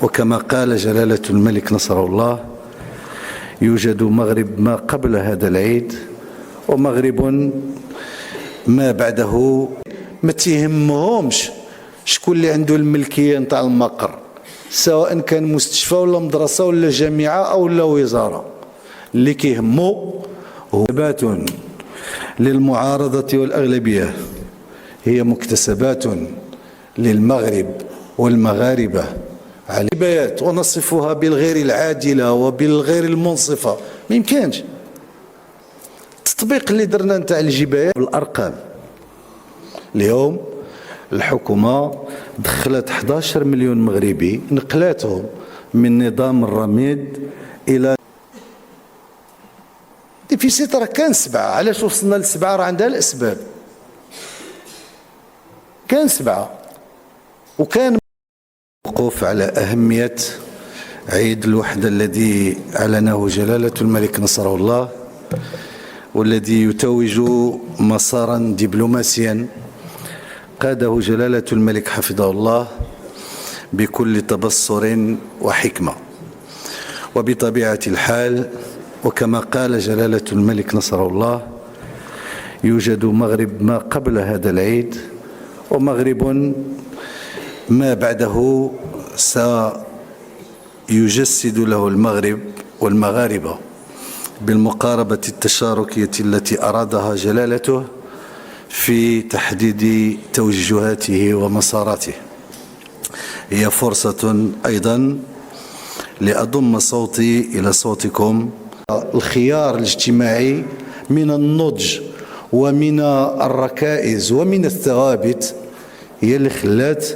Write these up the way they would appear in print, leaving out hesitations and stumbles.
وكما قال جلالة الملك نصره الله: يوجد مغرب ما قبل هذا العيد ومغرب ما بعده. ما تيهمهمش شكون اللي عنده الملكية نتاع المقر، سواء كان مستشفى ولا مدرسة ولا جامعة أو لا وزارة. اللي كيهمو هو ثبات للمعارضة والأغلبية، هي مكتسبات للمغرب والمغاربة على الجبايات، ونصفها بالغير العادلة وبالغير المنصفة. ما يمكنش التطبيق اللي درنا نتاع الجبايات بالأرقام. اليوم الحكومة دخلت 11 مليون مغربي، نقلاتهم من نظام الرميد إلى ديفيسيت. راه كان 7، علاش وصلنا ل7؟ راه عندها الأسباب. كان 7 وكان وقوف على أهمية عيد الوحدة الذي أعلنه جلالة الملك نصره الله، والذي يتوج مسارا دبلوماسيا قاده جلالة الملك حفظه الله بكل تبصر وحكمة. وبطبيعة الحال، وكما قال جلالة الملك نصره الله: يوجد مغرب ما قبل هذا العيد ومغرب ما بعده سيجسد له المغرب والمغاربة بالمقاربة التشاركية التي أرادها جلالته في تحديد توجهاته ومساراته. هي فرصة أيضا لأضم صوتي إلى صوتكم. الخيار الاجتماعي من النضج ومن الركائز ومن الثوابت هي اللي خلات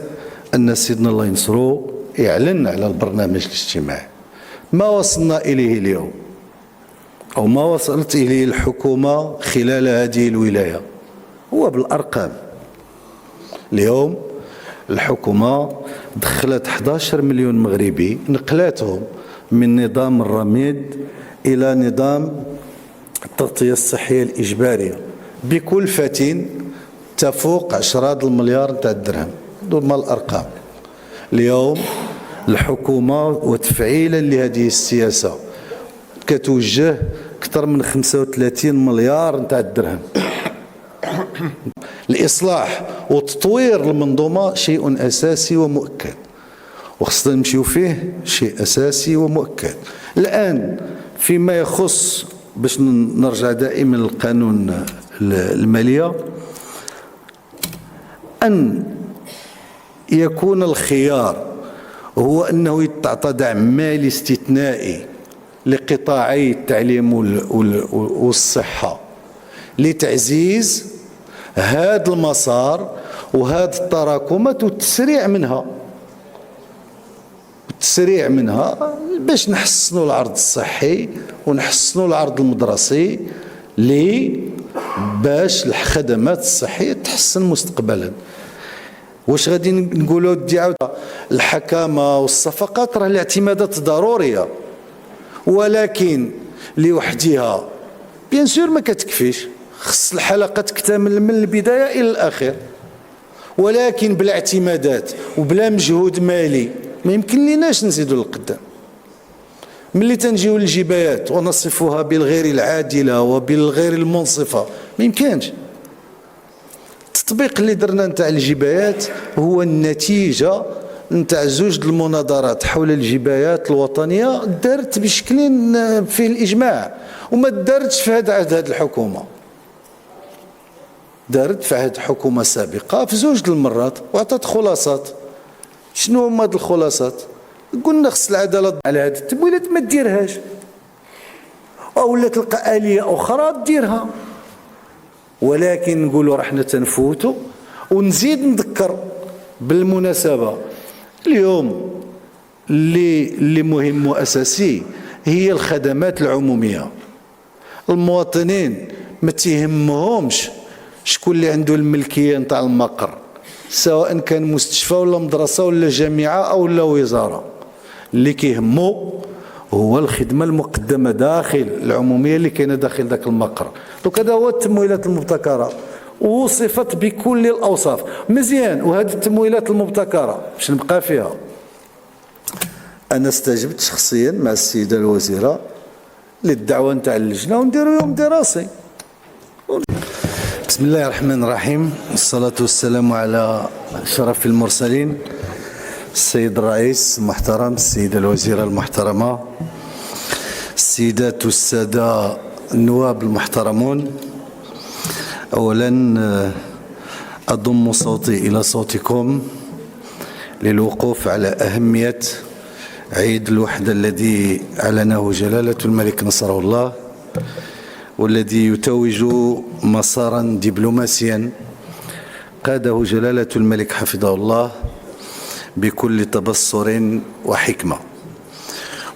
أن سيدنا الله ينصرو يعلن على البرنامج الاجتماعي. ما وصلنا إليه اليوم أو ما وصلت إليه الحكومة خلال هذه الولاية هو بالأرقام. اليوم الحكومة دخلت 11 مليون مغربي، نقلاتهم من نظام الرميد إلى نظام التغطية الصحية الإجبارية بكلفة تفوق 10 المليار تاع الدرهم. دول مال الأرقام. اليوم الحكومة وتفعيلا لهذه السياسة كتوجه أكثر من 35 مليار تاع الدرهم. الإصلاح وتطوير المنظومة شيء أساسي ومؤكد، وخصنا نمشيو فيه شيء أساسي ومؤكد. الآن فيما يخص، باش نرجع دائما للقانون المالية، أن يكون الخيار هو أنه يتعطى دعم مالي استثنائي لقطاعي التعليم والصحة لتعزيز هذا المسار وهذه التراكمات والتسريع منها باش نحسنوا العرض الصحي ونحسنوا العرض المدرسي باش الخدمات الصحية تحسن مستقبلا. واش غادي نقولوا الدعاء الحكامة والصفقات؟ راه الاعتمادات ضرورية، ولكن لوحدها بيان سور ما كتكفيش. خص الحلقة تكتمل من البداية إلى الأخير، ولكن بلا اعتمادات وبلا مجهود مالي ما يمكن ليناش نزيدوا للقدام. ملي تنجيو للجبايات ونصفها بالغير العادلة وبالغير المنصفة ما يمكنش. التطبيق اللي درنا نتاع الجبايات هو النتيجة نتاع زوج المناظرات حول الجبايات الوطنية دارت بشكل فيه الإجماع، وما دارتش في هذه الحكومة، دارت في عهد حكومة سابقة في زوج المرات وعطات خلاصات. شنو هما هاد الخلاصات؟ قلنا خص العدالة على هذه التمويلات ما ديرهاش، أو تلقى آلية أخرى ديرها. ولكن نقولوا رحنا تنفوتوا. ونزيد نذكر بالمناسبة اليوم اللي مهم وأساسي هي الخدمات العمومية. المواطنين ما تيهمهمش شكون اللي عنده الملكية نتاع المقر، سواء كان مستشفى ولا مدرسة ولا جامعة أو لا وزارة. اللي كيهمو هو الخدمة المقدمة داخل العمومية اللي كاينة داخل ذاك المقر. دونك هذا هو التمويلات المبتكرة، وصفت بكل الأوصاف مزيان. وهذه التمويلات المبتكرة باش نبقى فيها انا استجبت شخصيا مع السيده الوزيره للدعوه نتاع اللجنه ونديروا يوم دراسي. بسم الله الرحمن الرحيم، والصلاه والسلام على اشرف المرسلين، السيد الرئيس المحترم، السيده الوزيره المحترمه، السيدات والساده النواب المحترمون. اولا اضم صوتي الى صوتكم للوقوف على اهميه عيد الوحدة الذي أعلنه جلالة الملك نصره الله، والذي يتوج مسارا دبلوماسيا قاده جلالة الملك حفظه الله بكل تبصر وحكمة.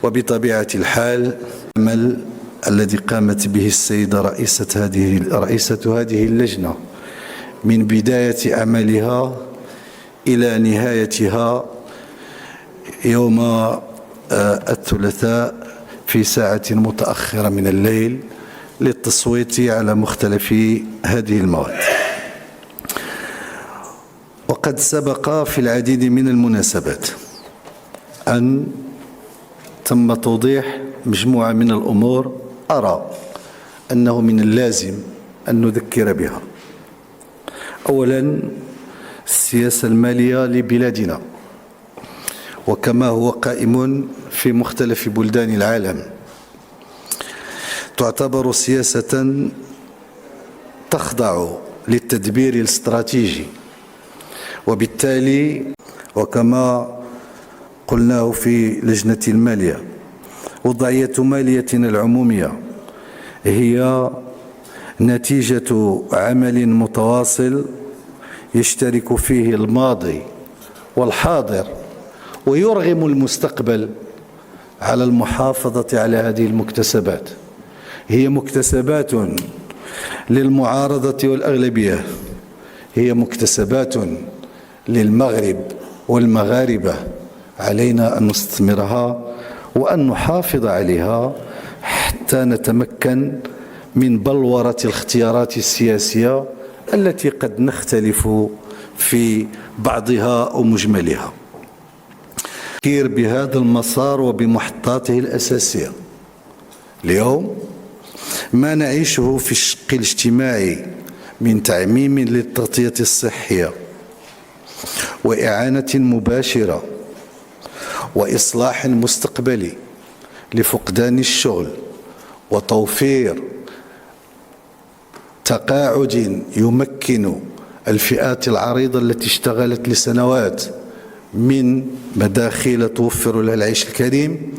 وبطبيعة الحال العمل الذي قامت به السيدة رئيسة هذه اللجنة من بداية عملها إلى نهايتها يوم الثلاثاء في ساعة متأخرة من الليل للتصويت على مختلف هذه المواد. وقد سبق في العديد من المناسبات أن تم توضيح مجموعة من الأمور أرى أنه من اللازم أن نذكر بها. أولا، السياسة المالية لبلادنا وكما هو قائم في مختلف بلدان العالم تعتبر سياسة تخضع للتدبير الاستراتيجي، وبالتالي وكما قلناه في لجنة المالية، وضعية ماليتنا العمومية هي نتيجة عمل متواصل يشترك فيه الماضي والحاضر ويرغم المستقبل على المحافظة على هذه المكتسبات. هي مكتسبات للمعارضة والأغلبية، هي مكتسبات للمغرب والمغاربة، علينا أن نستثمرها وأن نحافظ عليها حتى نتمكن من بلورة الاختيارات السياسية التي قد نختلف في بعضها أو مجملها. بهذا المسار وبمحطاته الأساسية. اليوم ما نعيشه في الشق الاجتماعي من تعميم للتغطية الصحية وإعانة مباشرة وإصلاح مستقبلي لفقدان الشغل وتوفير تقاعد يمكن الفئات العريضة التي اشتغلت لسنوات من مداخيل توفر لها العيش الكريم،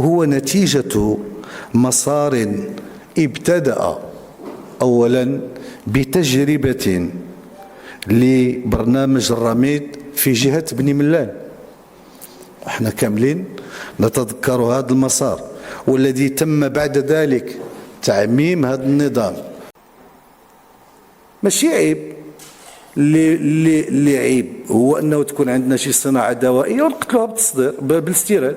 هو نتيجة مسار ابتدأ أولا بتجربة لبرنامج الرميد في جهة بني ملال. احنا كاملين نتذكر هذا المسار، والذي تم بعد ذلك تعميم هذا النظام. ماشي عيب، اللي عيب هو انه تكون عندنا شي صناعه دوائيه ونقتلوها بالتصدير بالاستيراد.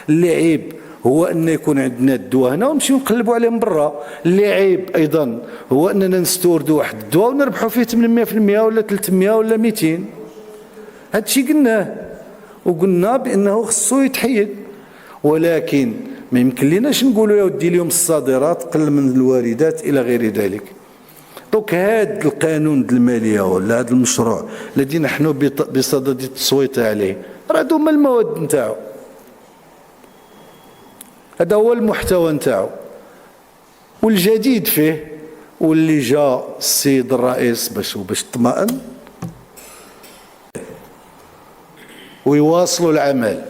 اللي عيب هو ان يكون عندنا الدواء هنا ونمشيو نقلبوا عليه من برا. اللي عيب ايضا هو اننا نستوردوا واحد الدواء ونربحوا فيه 800% ولا 300 ولا 200. هذا الشيء قلناه، وقلنا بانه خصو يتحيد، ولكن ما يمكن لناش نقولوا يا ودي اليوم الصادرات قل من الواردات الى غير ذلك. دونك هذا القانون الماليه ولا هذا المشروع الذي نحن بصدد التصويت عليه راه هما المواد نتاعو، هذا هو المحتوى نتاعو. والجديد فيه واللي جاء السيد الرئيس باش اطمئن ويواصلوا العمل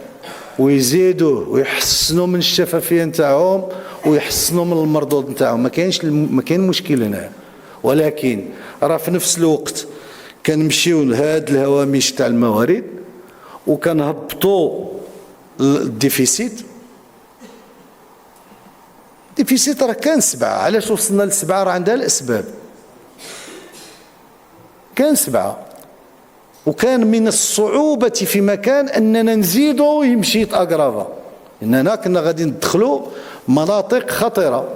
ويزيدوا ويحسنوا من الشفافيه نتاعهم ويحسنوا من المردود نتاعهم. ما كاين مشكل هنا، ولكن راه في نفس الوقت كنمشيو لهاد الهوامش تاع الموارد وكنهبطوا الديفيسيت. الديفيسيت راه كان 7، علاش وصلنا ل7؟ راه عندها الاسباب. كان 7، وكان من الصعوبة في مكان اننا نزيدوا يمشي يتاغرافا، اننا كنا غادي ندخلوا مناطق خطيره.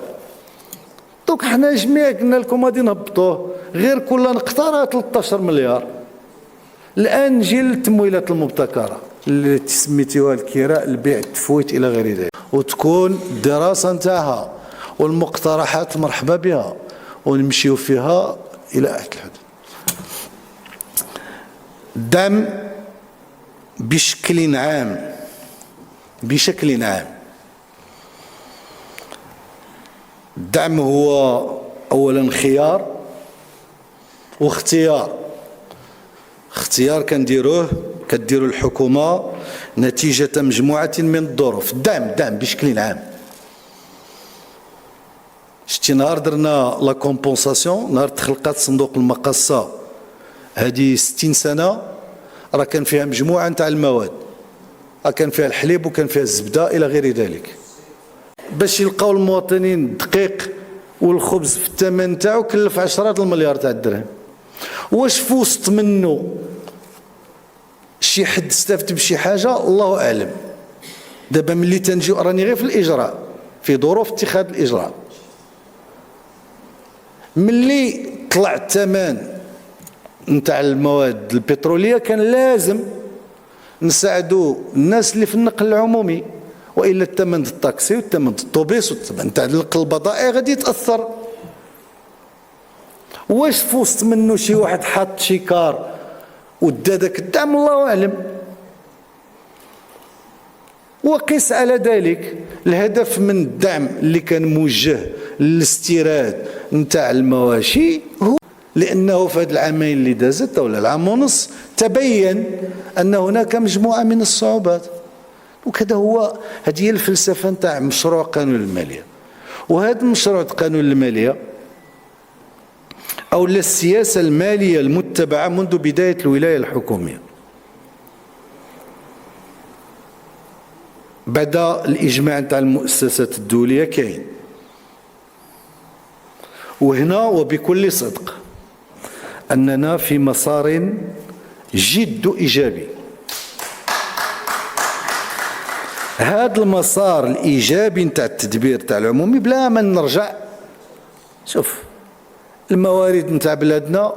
دونك حنا جميع قلنا لكم غادي نهبطوه، غير كل نقطه راه 13 مليار. الان نجي للتمويلات المبتكره. اللي سميتوها الكراء، البيع، التفويت الى غير ذلك، وتكون الدراسه نتاعها والمقترحات مرحبا بها ونمشيو فيها الى احد الحدود. الدعم بشكل عام، بشكل عام، الدعم هو اولا خيار واختيار. اختيار كديروا الحكومه نتيجه مجموعه من الظروف. الدعم بشكل عام. شتي نهار درنا لا كومبونساسيون، نهار تخلقات صندوق المقاصه هذه 60 سنه، راه كان فيها مجموعه نتاع المواد، راه كان فيها الحليب وكان فيها الزبده الى غير ذلك، باش يلقاو المواطنين الدقيق والخبز في الثمن تاعو كلف عشرات المليار تاع الدرهم. واش في وسط منه شي حد استفد بشي حاجه؟ الله اعلم. دابا ملي تنجيو راني غير في الاجراء، في ظروف اتخاذ الاجراء. ملي طلع الثمن نتاع المواد البتروليه كان لازم نساعدوا الناس اللي في النقل العمومي، والا الثمن الطاكسي والثمن الطوبيس والثمن تاع نقل البضائع غادي يتاثر. واش في وسط منه شي واحد حط شي كار ودا داك الدعم؟ الله اعلم. وقس على ذلك الهدف من الدعم اللي كان موجه للاستيراد نتاع المواشي هو لانه في هذه العامين اللي دازت ولا العام ونص تبين ان هناك مجموعه من الصعوبات. وكذا هذه هي الفلسفه نتاع مشروع قانون الماليه. وهذا المشروع قانون الماليه او السياسه الماليه المتبعه منذ بدايه الولايه الحكوميه بعد الاجماع نتاع المؤسسات الدوليه كاين. وهنا وبكل صدق اننا في مسار جد ايجابي. هذا المسار الايجابي نتاع التدبير تاع العمومي بلا ما نرجع. شوف الموارد نتاع بلادنا